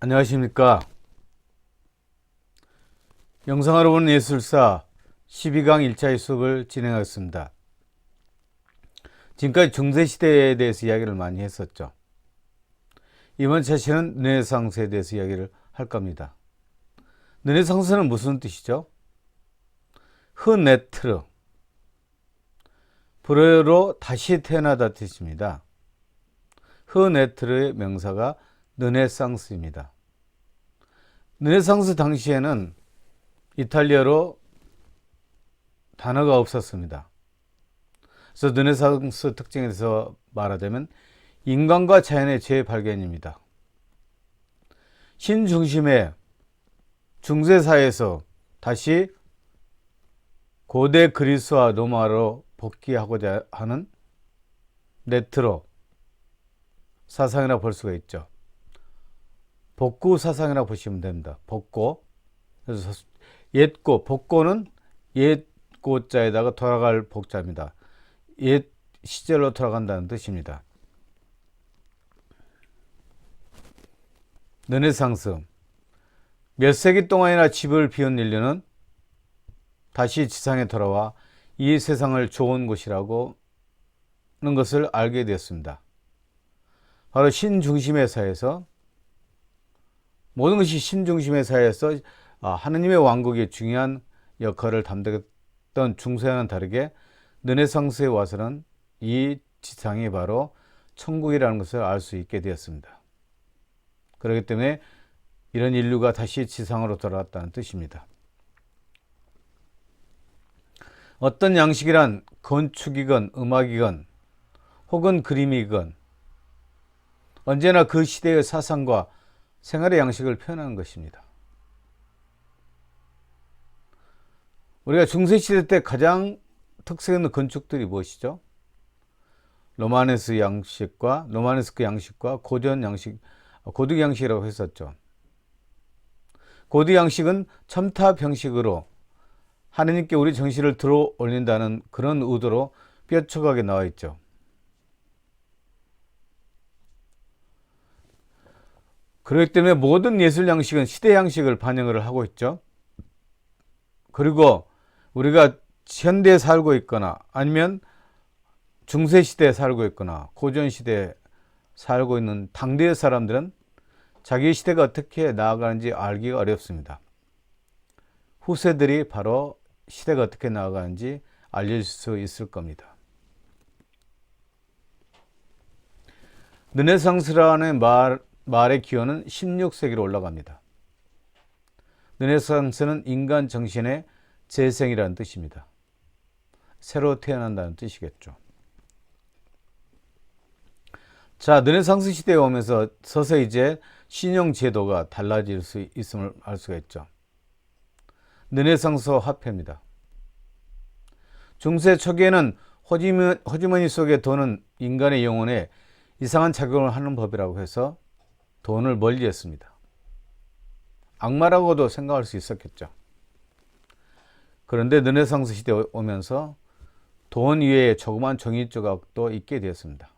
안녕하십니까. 영상으로 보는 예술사 12강 1차 수업을 진행하겠습니다. 지금까지 중세시대에 대해서 이야기를 많이 했었죠. 이번 차시는 르네상스에 대해서 이야기를 할 겁니다. 르네상스는 무슨 뜻이죠? 흐네트르, 불어로 다시 태어나다 뜻입니다. 흐네트르의 명사가 르네상스입니다. 르네상스 당시에는 이탈리아로 단어가 없었습니다. 그래서 르네상스 특징에 대해서 말하자면 인간과 자연의 재발견입니다. 신중심의 중세사회에서 다시 고대 그리스와 로마로 복귀하고자 하는 레트로 사상이라 볼 수가 있죠. 복구 사상이라 보시면 됩니다. 복고. 그래서 옛고, 복고는 옛고자에다가 돌아갈 복자입니다. 옛 시절로 돌아간다는 뜻입니다. 르네상스. 몇 세기 동안이나 집을 비운 인류는 다시 지상에 돌아와 이 세상을 좋은 곳이라고 하는 것을 알게 되었습니다. 바로 신중심의 사회에서 모든 것이 신중심의 사회에서 하느님의 왕국이 중요한 역할을 담당했던 중세와는 다르게 르네상스에 와서는 이 지상이 바로 천국이라는 것을 알 수 있게 되었습니다. 그렇기 때문에 이런 인류가 다시 지상으로 돌아왔다는 뜻입니다. 어떤 양식이란 건축이건 음악이건 혹은 그림이건 언제나 그 시대의 사상과 생활의 양식을 표현하는 것입니다. 우리가 중세시대 때 가장 특색 있는 건축들이 무엇이죠? 로마네스크 양식과 고전 양식, 고딕 양식이라고 했었죠. 고딕 양식은 첨탑 형식으로 하느님께 우리 정신을 들어 올린다는 그런 의도로 뾰족하게 나와 있죠. 그렇기 때문에 모든 예술 양식은 시대 양식을 반영을 하고 있죠. 그리고 우리가 현대에 살고 있거나 아니면 중세시대에 살고 있거나 고전시대에 살고 있는 당대의 사람들은 자기 시대가 어떻게 나아가는지 알기가 어렵습니다. 후세들이 바로 시대가 어떻게 나아가는지 알려줄 수 있을 겁니다. 르네상스라는 말의 기원은 16세기로 올라갑니다. 르네상스는 인간 정신의 재생이라는 뜻입니다. 새로 태어난다는 뜻이겠죠. 자, 르네상스 시대에 오면서 서서히 이제 신용 제도가 달라질 수 있음을 알 수가 있죠. 르네상스 화폐입니다. 중세 초기에는 호주머니 속에 돈은 인간의 영혼에 이상한 작용을 하는 법이라고 해서 돈을 멀리했습니다. 악마라고도 생각할 수 있었겠죠. 그런데 르네상스 시대에 오면서 돈 위에 조그만 종이 조각도 있게 되었습니다.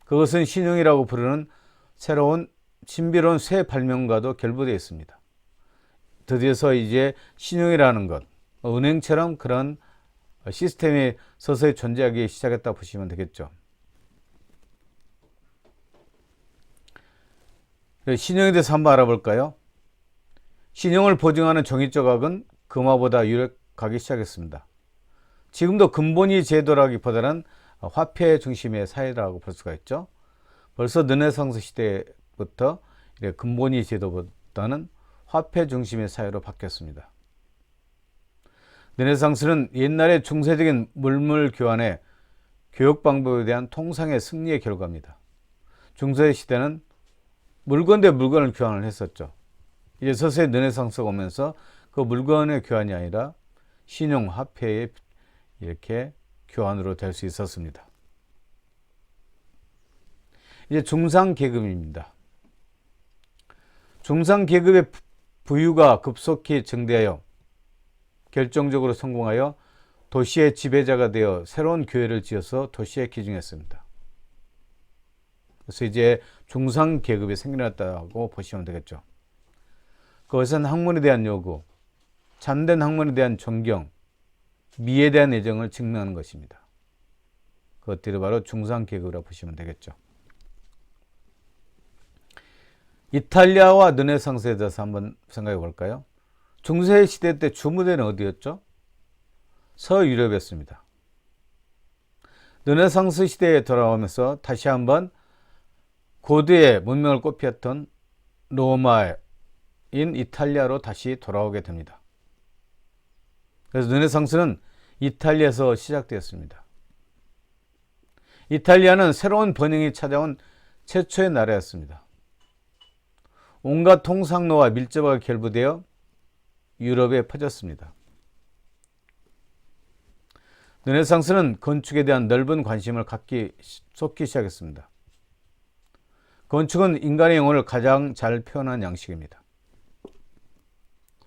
그것은 신용이라고 부르는 새로운 신비로운 새 발명과도 결부되어 있습니다. 드디어서 이제 신용이라는 것, 은행처럼 그런 시스템이 서서히 존재하기 시작했다 보시면 되겠죠. 신용에 대해서 한번 알아볼까요? 신용을 보증하는 종이 조각은 금화보다 유력하기 시작했습니다. 지금도 근본이 제도라기보다는 화폐 중심의 사회라고 볼 수가 있죠. 벌써 르네상스 시대부터 근본이 제도보다는 화폐 중심의 사회로 바뀌었습니다. 르네상스는 옛날의 중세적인 물물 교환의 교육 방법에 대한 통상의 승리의 결과입니다. 중세 시대는 물건 대 물건을 교환을 했었죠. 이제 서서히 르네상스가 오면서 그 물건의 교환이 아니라 신용 화폐의 이렇게 교환으로 될 수 있었습니다. 이제 중상계급입니다. 중상계급의 부유가 급속히 증대하여 결정적으로 성공하여 도시의 지배자가 되어 새로운 교회를 지어서 도시에 기증했습니다. 그래서 이제 중상 계급이 생겨났다고 보시면 되겠죠. 그것은 학문에 대한 요구, 참된 학문에 대한 존경, 미에 대한 애정을 증명하는 것입니다. 그것들이 바로 중상 계급이라고 보시면 되겠죠. 이탈리아와 르네상스에 대해서 한번 생각해 볼까요? 중세 시대 때 주무대는 어디였죠? 서유럽이었습니다. 르네상스 시대에 돌아오면서 다시 한번 고대의 문명을 꽃피웠던 로마인 이탈리아로 다시 돌아오게 됩니다. 그래서 르네상스는 이탈리아에서 시작되었습니다. 이탈리아는 새로운 번영이 찾아온 최초의 나라였습니다. 온갖 통상로와 밀접하게 결부되어 유럽에 퍼졌습니다. 르네상스는 건축에 대한 넓은 관심을 쏟기 시작했습니다. 건축은 인간의 영혼을 가장 잘 표현한 양식입니다.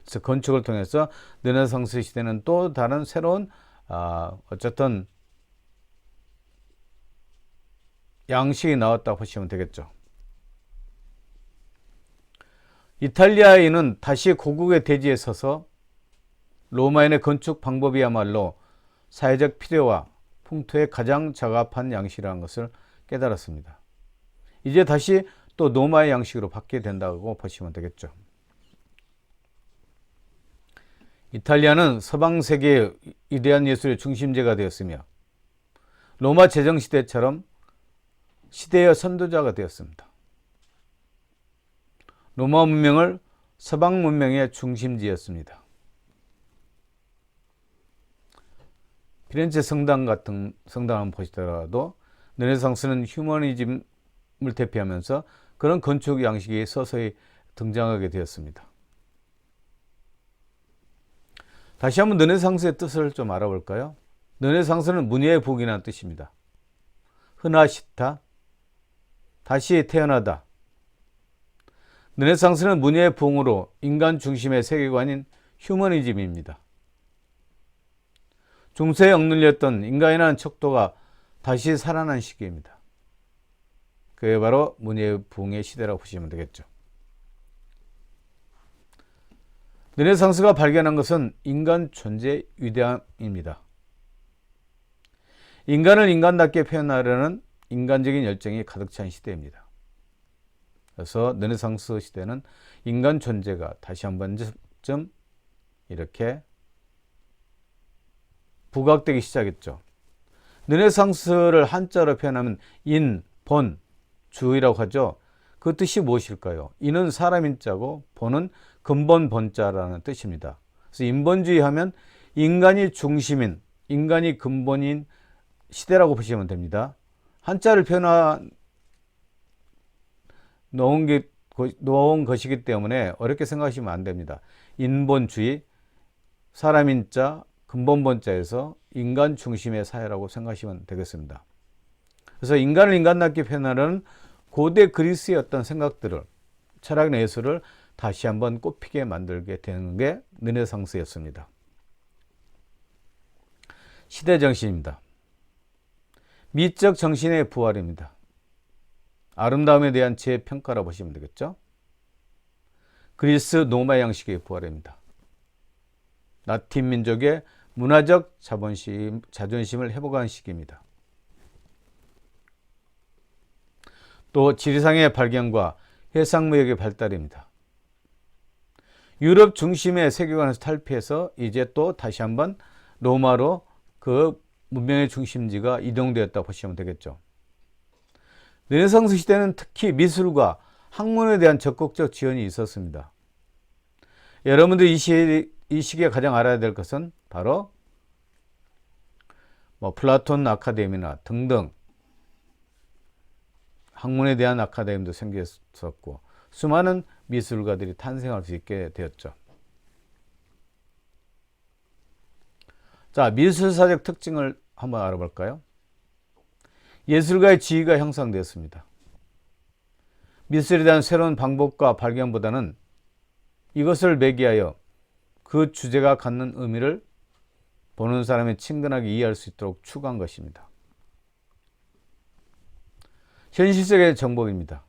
그래서 건축을 통해서 르네상스 시대는 또 다른 새로운 어쨌든 양식이 나왔다고 보시면 되겠죠. 이탈리아인은 다시 고국의 대지에 서서 로마인의 건축 방법이야말로 사회적 필요와 풍토에 가장 적합한 양식이라는 것을 깨달았습니다. 이제 다시 또 로마의 양식으로 바뀌게 된다고 보시면 되겠죠. 이탈리아는 서방 세계의 위대한 예술의 중심지가 되었으며 로마 제정시대처럼 시대의 선도자가 되었습니다. 로마 문명을 서방 문명의 중심지였습니다. 피렌체 성당 같은 성당을 한번 보시더라도 르네상스는 휴머니즘을 대표하면서 그런 건축 양식이 서서히 등장하게 되었습니다. 다시 한번 르네상스의 뜻을 좀 알아볼까요? 르네상스는 문예의 부흥이라는 뜻입니다. 흐나시타, 다시 태어나다. 르네상스는 문예의 부흥으로 인간 중심의 세계관인 휴머니즘입니다. 중세에 억눌렸던 인간이라는 척도가 다시 살아난 시기입니다. 그게 바로 문예의 부흥의 시대라고 보시면 되겠죠. 르네상스가 발견한 것은 인간 존재의 위대함입니다. 인간을 인간답게 표현하려는 인간적인 열정이 가득 찬 시대입니다. 그래서 르네상스 시대는 인간 존재가 다시 한 번쯤 이렇게 부각되기 시작했죠. 르네상스를 한자로 표현하면 인, 본, 주이라고 하죠. 그 뜻이 무엇일까요? 인은 사람인 자고 본은 근본 본자라는 뜻입니다. 그래서 인본주의 하면 인간이 중심인, 인간이 근본인 시대라고 보시면 됩니다. 한자를 놓은 것이기 때문에 어렵게 생각하시면 안 됩니다. 인본주의, 사람인 자, 근본본자에서 인간 중심의 사회라고 생각하시면 되겠습니다. 그래서 인간을 인간답게 표현하는 고대 그리스의 어떤 생각들을, 철학의 예술을 다시 한번 꽃피게 만들게 되는 게 르네상스였습니다. 시대정신입니다. 미적 정신의 부활입니다. 아름다움에 대한 재평가라고 보시면 되겠죠. 그리스 노마 양식의 부활입니다. 라틴 민족의 문화적 자존심을 회복한 시기입니다. 또 지리상의 발견과 해상무역의 발달입니다. 유럽 중심의 세계관에서 탈피해서 이제 또 다시 한번 로마로 그 문명의 중심지가 이동되었다고 보시면 되겠죠. 르네상스 시대는 특히 미술과 학문에 대한 적극적 지원이 있었습니다. 여러분들이 이 시기에 가장 알아야 될 것은 바로 플라톤 아카데미나 등등 학문에 대한 아카데미도 생겼었고 수많은 미술가들이 탄생할 수 있게 되었죠. 자, 미술사적 특징을 한번 알아볼까요? 예술가의 지위가 형성되었습니다. 미술에 대한 새로운 방법과 발견보다는 이것을 매개하여 그 주제가 갖는 의미를 보는 사람이 친근하게 이해할 수 있도록 추구한 것입니다. 현실 속의 정복입니다.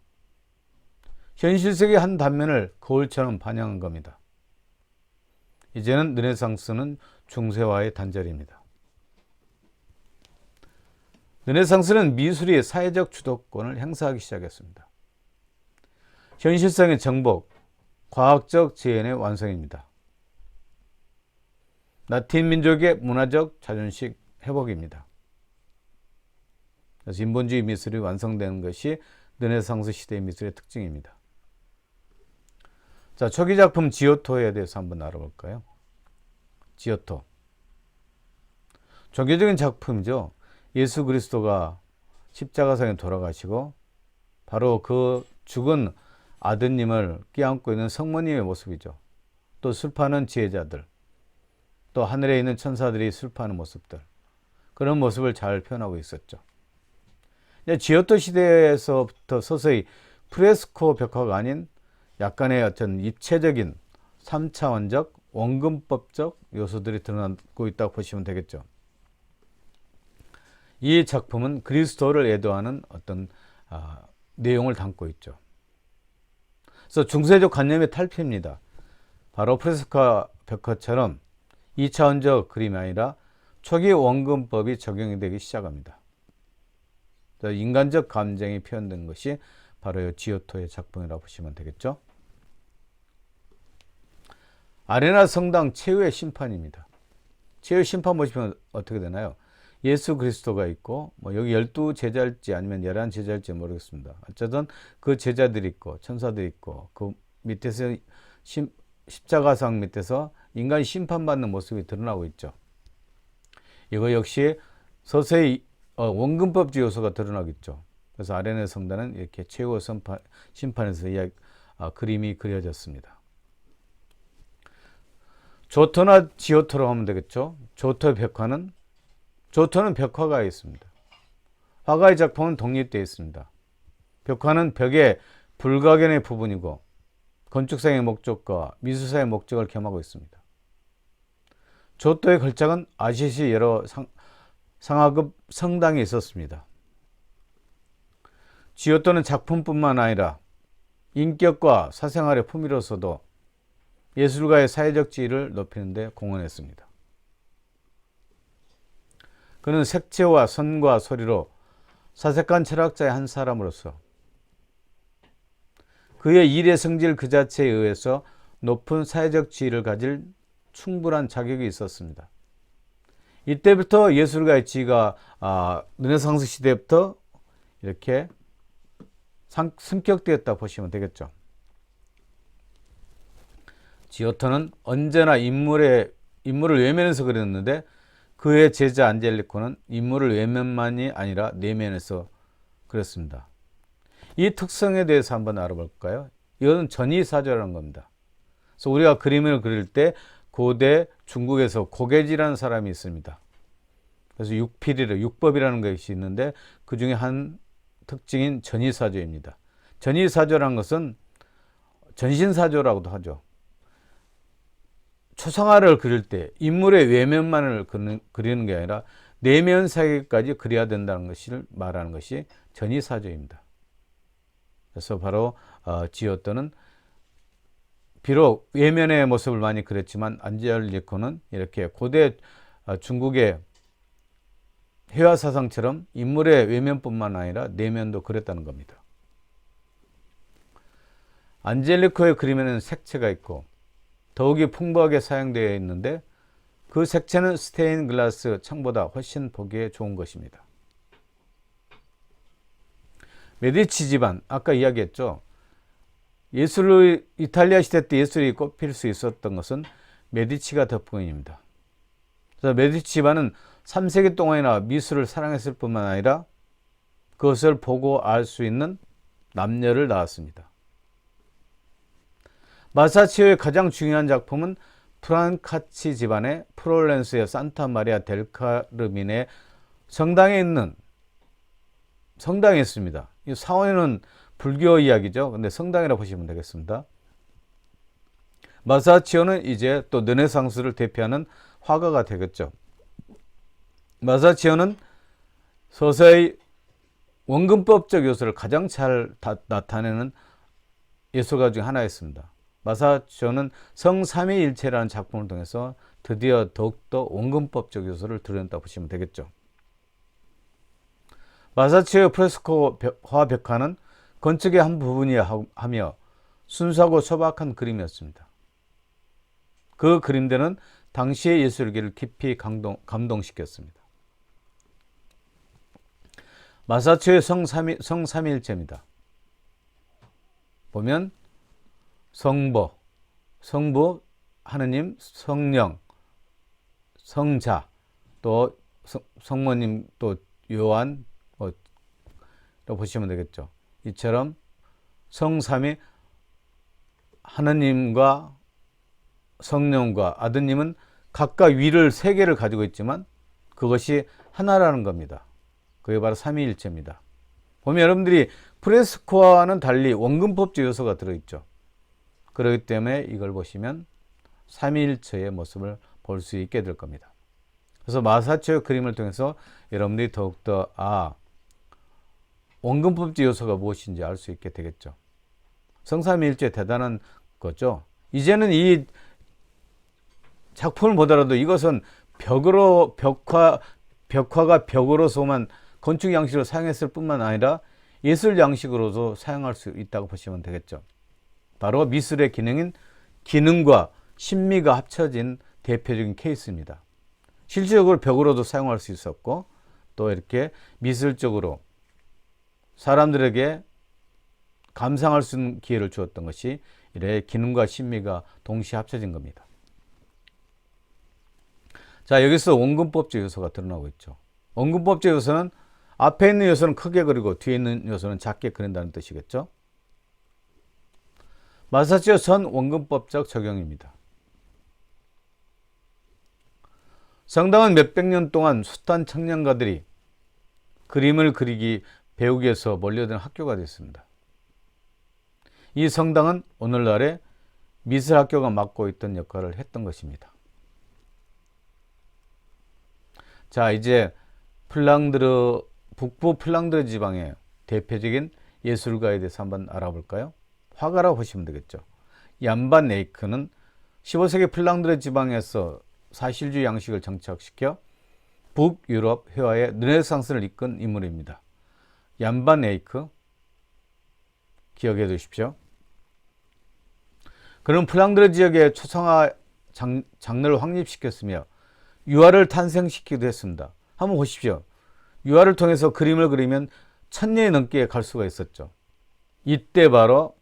현실 속의 한 단면을 거울처럼 반영한 겁니다. 이제는 르네상스는 중세와의 단절입니다. 르네상스는 미술이 사회적 주도권을 행사하기 시작했습니다. 현실성의 정복, 과학적 재현의 완성입니다. 라틴 민족의 문화적 자존심 회복입니다. 그래서 인본주의 미술이 완성되는 것이 르네상스 시대의 미술의 특징입니다. 자, 초기 작품 지오토에 대해서 한번 알아볼까요? 지오토. 종교적인 작품이죠. 예수 그리스도가 십자가상에 돌아가시고 바로 그 죽은 아드님을 껴안고 있는 성모님의 모습이죠. 또 술파는 지혜자들, 또 하늘에 있는 천사들이 술파하는 모습들, 그런 모습을 잘 표현하고 있었죠. 지오토 시대에서부터 서서히 프레스코 벽화가 아닌 약간의 어떤 입체적인 3차원적 원근법적 요소들이 드러나고 있다고 보시면 되겠죠. 이 작품은 그리스도를 애도하는 어떤 내용을 담고 있죠. 그래서 중세적 관념의 탈피입니다. 바로 프레스코 벽화처럼 2차원적 그림이 아니라 초기 원근법이 적용이 되기 시작합니다. 인간적 감정이 표현된 것이 바로 지오토의 작품이라고 보시면 되겠죠. 아레나 성당 최후의 심판입니다. 최후의 심판 보시면 어떻게 되나요? 예수 그리스도가 있고 여기 12제자일지 아니면 11제자일지 모르겠습니다. 어쨌든 그 제자들이 있고 천사들이 있고 그 밑에서 십자가상 밑에서 인간이 심판받는 모습이 드러나고 있죠. 이거 역시 서서히 원근법적 요소가 드러나겠죠. 그래서 아레나 성당은 이렇게 최후 심판에서 그림이 그려졌습니다. 조토나 지오토로 하면 되겠죠. 조토는 벽화가 있습니다. 화가의 작품은 독립되어 있습니다. 벽화는 벽의 불가견의 부분이고 건축상의 목적과 미술사의 목적을 겸하고 있습니다. 조토의 걸작은 아시시 여러 상하급 성당이 있었습니다. 지오토는 작품뿐만 아니라 인격과 사생활의 품위로서도 예술가의 사회적 지위를 높이는 데 공헌했습니다. 그는 색채와 선과 소리로 사색한 철학자의 한 사람으로서 그의 일의 성질 그 자체에 의해서 높은 사회적 지위를 가질 충분한 자격이 있었습니다. 이때부터 예술가의 지위가 르네상스 시대부터 이렇게 승격되었다 보시면 되겠죠. 지오토는 언제나 인물을 외면해서 그렸는데 그의 제자 안젤리코는 인물을 외면만이 아니라 내면에서 그렸습니다. 이 특성에 대해서 한번 알아볼까요? 이것은 전이사조라는 겁니다. 그래서 우리가 그림을 그릴 때 고대 중국에서 고개지라는 사람이 있습니다. 그래서 육법이라는 것이 있는데 그 중에 한 특징인 전이사조입니다. 전이사조라는 것은 전신사조라고도 하죠. 초상화를 그릴 때 인물의 외면만을 그리는 게 아니라 내면 세계까지 그려야 된다는 것을 말하는 것이 전이사조입니다. 그래서 바로 지오토는 비록 외면의 모습을 많이 그렸지만 안젤리코는 이렇게 고대 중국의 회화 사상처럼 인물의 외면뿐만 아니라 내면도 그렸다는 겁니다. 안젤리코의 그림에는 색채가 있고 더욱이 풍부하게 사용되어 있는데 그 색채는 스테인 글라스 창보다 훨씬 보기에 좋은 것입니다. 메디치 집안, 아까 이야기했죠. 이탈리아 시대 때 예술이 꼽힐 수 있었던 것은 메디치가 덕분입니다. 그래서 메디치 집안은 3세기 동안이나 미술을 사랑했을 뿐만 아니라 그것을 보고 알 수 있는 남녀를 낳았습니다. 마사치오의 가장 중요한 작품은 프란카치 집안의 플로렌스의 산타 마리아 델 카르미네 성당에 있습니다. 이 사원에는 불교 이야기죠. 근데 성당이라고 보시면 되겠습니다. 마사치오는 이제 또 르네상스를 대표하는 화가가 되겠죠. 마사치오는 서서히 원근법적 요소를 가장 잘 나타내는 예술가 중 하나였습니다. 마사치오는 성삼위일체라는 작품을 통해서 드디어 더욱더 원근법적 요소를 드러낸다고 보시면 되겠죠. 마사치오의 프레스코화 벽화는 건축의 한 부분이야 하며 순수하고 소박한 그림이었습니다. 그 그림들은 당시의 예술계를 깊이 감동시켰습니다. 마사치오의 성삼위일체입니다. 보면 성부, 하느님, 성령, 성자, 또 성모님, 또 요한, 보시면 되겠죠. 이처럼 성삼위, 하느님과 성령과 아드님은 각각 위를 세 개를 가지고 있지만 그것이 하나라는 겁니다. 그게 바로 삼위일체입니다. 보면 여러분들이 프레스코와는 달리 원근법적 요소가 들어있죠. 그렇기 때문에 이걸 보시면 삼위일체의 모습을 볼 수 있게 될 겁니다. 그래서 마사치오의 그림을 통해서 여러분들이 더욱더 원근법적 요소가 무엇인지 알 수 있게 되겠죠. 성삼위일체 대단한 거죠. 이제는 이 작품을 보더라도 이것은 벽화가 벽으로서만 건축 양식으로 사용했을 뿐만 아니라 예술 양식으로도 사용할 수 있다고 보시면 되겠죠. 바로 미술의 기능과 신미가 합쳐진 대표적인 케이스입니다. 실질적으로 벽으로도 사용할 수 있었고 또 이렇게 미술적으로 사람들에게 감상할 수 있는 기회를 주었던 것이 이래 기능과 신미가 동시에 합쳐진 겁니다. 자, 여기서 원근법적 요소가 드러나고 있죠. 원근법적 요소는 앞에 있는 요소는 크게 그리고 뒤에 있는 요소는 작게 그린다는 뜻이겠죠. 마사치오 전 원근법적 적용입니다. 성당은 몇백 년 동안 숱한 청년가들이 그림을 배우기 위해서 몰려든 학교가 됐습니다. 이 성당은 오늘날의 미술학교가 맡고 있던 역할을 했던 것입니다. 자, 이제 북부 플랑드르 지방의 대표적인 예술가에 대해서 한번 알아볼까요? 화가라고 보시면 되겠죠. 얀 반 에이크는 15세기 플랑드르 지방에서 사실주의 양식을 정착시켜 북유럽 회화의 르네상스를 이끈 인물입니다. 얀 반 에이크 기억해 두십시오. 그는 플랑드르 지역의 초상화 장르를 확립시켰으며 유화를 탄생시키기도 했습니다. 한번 보십시오. 유화를 통해서 그림을 그리면 1000년이 넘게 갈 수가 있었죠. 이때 바로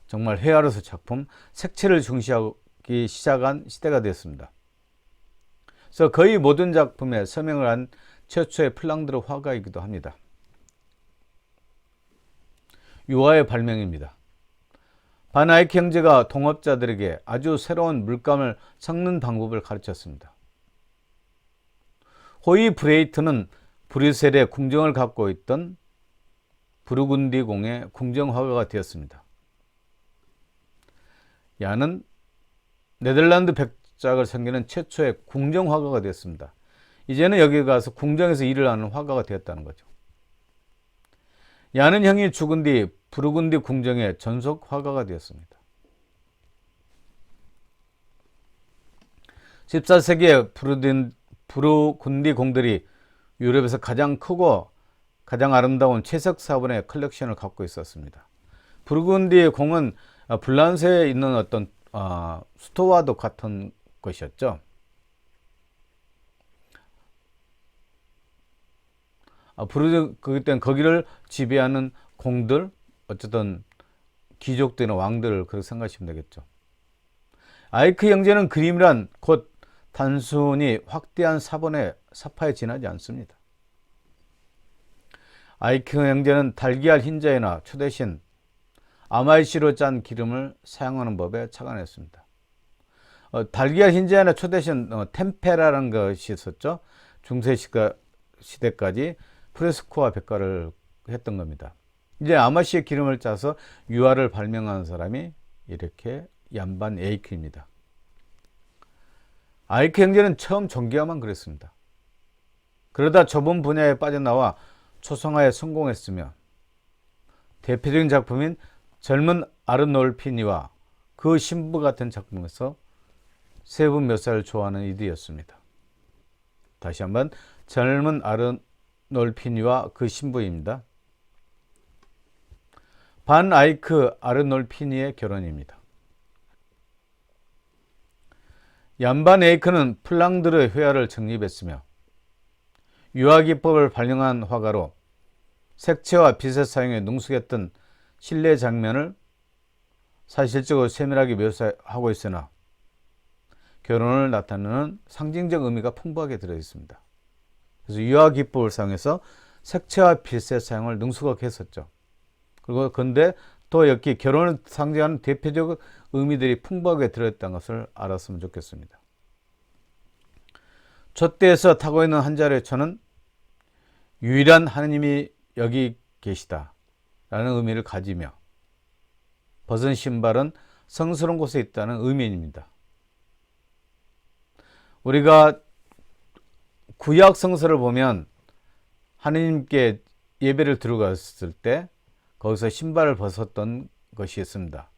정말 헤아려서 작품, 색채를 중시하기 시작한 시대가 되었습니다. 그래서 거의 모든 작품에 서명을 한 최초의 플랑드르 화가이기도 합니다. 유화의 발명입니다. 반 아이크 형제가 동업자들에게 아주 새로운 물감을 섞는 방법을 가르쳤습니다. 호이 브레이트는 브뤼셀에 궁정을 갖고 있던 부르군디 공의 궁정화가가 되었습니다. 야는 네덜란드 백작을 섬기는 최초의 궁정화가가 되었습니다. 이제는 여기 가서 궁정에서 일을 하는 화가가 되었다는 거죠. 야는 형이 죽은 뒤 부르군디 궁정의 전속 화가가 되었습니다. 14세기에 부르군디 공들이 유럽에서 가장 크고 가장 아름다운 채석 사본의 컬렉션을 갖고 있었습니다. 부르군디의 공은 불란서에 있는 어떤 수도와도 같은 것이었죠. 그때 거기를 지배하는 공들, 어쨌든 귀족들이나 왕들을 그렇게 생각하시면 되겠죠. 아이크 형제는 그림이란 곧 단순히 확대한 사파에 지나지 않습니다. 아이크 형제는 달걀 흰자에나 초대신 아말씨로 짠 기름을 사용하는 법에 착안했습니다. 달걀 흰자에나 초대신 템페라라는 것이 있었죠. 중세 시대까지 프레스코와 벽화를 했던 겁니다. 이제 아마씨의 기름을 짜서 유화를 발명한 사람이 이렇게 얀 반 에이크입니다. 아이크 형제는 처음 전기화만 그렸습니다. 그러다 좁은 분야에 빠져나와 초상화에 성공했으며 대표적인 작품인 젊은 아르놀피니와 그 신부 같은 작품에서 세부 묘사를 좋아하는 이들이었습니다. 다시 한번 젊은 아르놀피니와 그 신부입니다. 반 아이크 아르놀피니의 결혼입니다. 얀반 에이크는 플랑드르 회화를 정립했으며 유화기법을 발명한 화가로 색채와 빛의 사용에 능숙했던 실내 장면을 사실적으로 세밀하게 묘사하고 있으나 결혼을 나타내는 상징적 의미가 풍부하게 들어있습니다. 그래서 유화기법을 사용해서 색채와 빛의 사용을 능숙하게 했었죠. 그리고 근데 또 여기 결혼을 상징하는 대표적 의미들이 풍부하게 들어있다는 것을 알았으면 좋겠습니다. 촛대에서 타고 있는 한 자리의 초는 유일한 하느님이 여기 계시다 라는 의미를 가지며 벗은 신발은 성스러운 곳에 있다는 의미입니다. 우리가 구약 성서를 보면 하느님께 예배를 드려갔을 때 거기서 신발을 벗었던 것이 있습니다.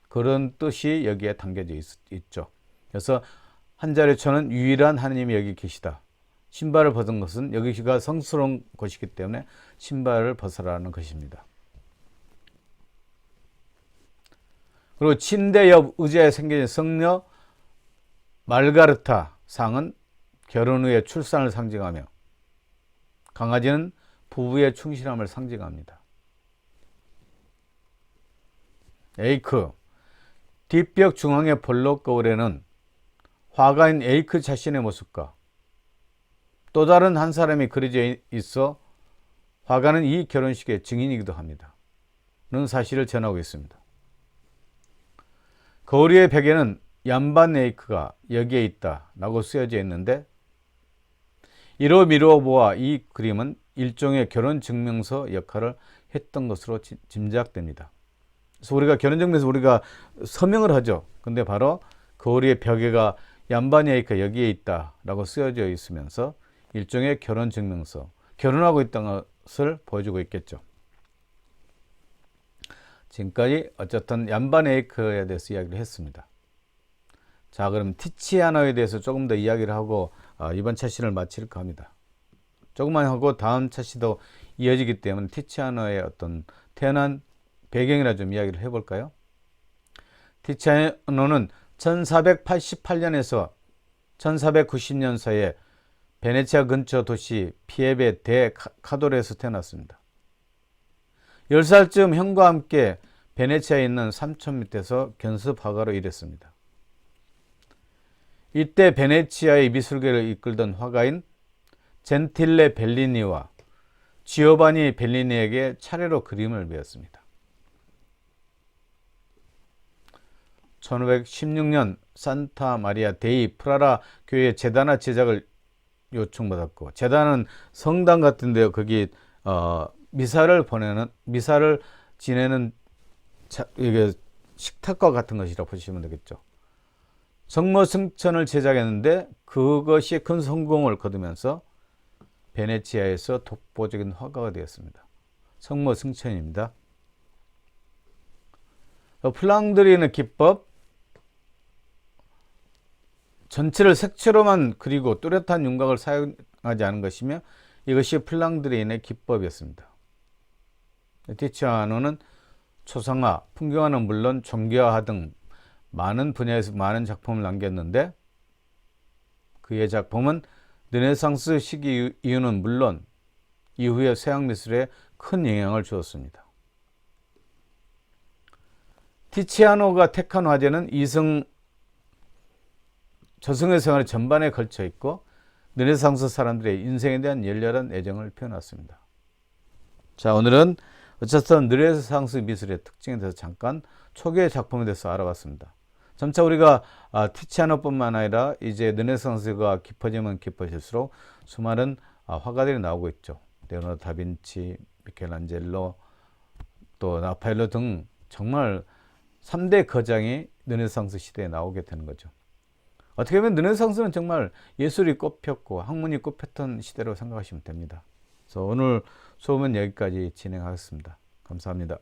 그런 뜻이 여기에 담겨져 있죠. 그래서 한 자리의 초는 유일한 하느님이 여기 계시다. 신발을 벗은 것은 여기가 성스러운 곳이기 때문에 신발을 벗으라는 것입니다. 그리고 침대 옆 의자에 생겨진 성녀 말가르타 상은 결혼 후에 출산을 상징하며 강아지는 부부의 충실함을 상징합니다. 에이크, 뒷벽 중앙의 볼록 거울에는 화가인 에이크 자신의 모습과 또 다른 한 사람이 그려져 있어 화가는 이 결혼식의 증인이기도 합니다. 는 사실을 전하고 있습니다. 거울 위의 벽에는 얀반 에이크가 여기에 있다 라고 쓰여져 있는데 이로 미루어 보아 이 그림은 일종의 결혼 증명서 역할을 했던 것으로 짐작됩니다. 그래서 우리가 결혼 증명서 우리가 서명을 하죠. 근데 바로 거울 위의 벽에가 얀반 에이크가 여기에 있다 라고 쓰여져 있으면서 일종의 결혼 증명서, 결혼하고 있다는 것을 보여주고 있겠죠. 지금까지 어쨌든 얀반 에이크에 대해서 이야기를 했습니다. 자, 그럼 티치아노에 대해서 조금 더 이야기를 하고 이번 차시를 마칠까 합니다. 조금만 하고 다음 차시도 이어지기 때문에 티치아노의 어떤 태어난 배경이나 좀 이야기를 해볼까요? 티치아노는 1488년에서 1490년 사이에 베네치아 근처 도시 피에베 데 카도레에서 태어났습니다. 10살쯤 형과 함께 베네치아에 있는 삼촌 밑에서 견습 화가로 일했습니다. 이때 베네치아의 미술계를 이끌던 화가인 젠틸레 벨리니와 지오바니 벨리니에게 차례로 그림을 배웠습니다. 1516년 산타 마리아 데이 프라라 교회 제단화 제작을 요청받았고, 제단은 성당 같은데요. 거기 미사를 지내는 이게 식탁과 같은 것이라고 보시면 되겠죠. 성모승천을 제작했는데 그것이 큰 성공을 거두면서 베네치아에서 독보적인 화가가 되었습니다. 성모승천입니다. 플랑드리는 기법, 전체를 색채로만 그리고 뚜렷한 윤곽을 사용하지 않은 것이며 이것이 플랑드리인의 기법이었습니다. 티치아노는 초상화, 풍경화는 물론 종교화 등 많은 분야에서 많은 작품을 남겼는데 그의 작품은 르네상스 시기 이후는 물론 이후의 서양 미술에 큰 영향을 주었습니다. 티치아노가 택한 화제는 저승의 생활 전반에 걸쳐 있고 르네상스 사람들의 인생에 대한 열렬한 애정을 표현했습니다. 자, 오늘은 어쨌든 르네상스 미술의 특징에 대해서 잠깐 초기의 작품에 대해서 알아봤습니다. 점차 우리가 티치아노뿐만 아니라 이제 르네상스가 깊어지면 깊어질수록 수많은 화가들이 나오고 있죠. 레오나르도 다빈치, 미켈란젤로, 또 라파엘로 등 정말 3대 거장이 르네상스 시대에 나오게 되는 거죠. 어떻게 보면 르네상스는 정말 예술이 꽃폈고 학문이 꽃폈던 시대로 생각하시면 됩니다. 그래서 오늘 수업은 여기까지 진행하겠습니다. 감사합니다.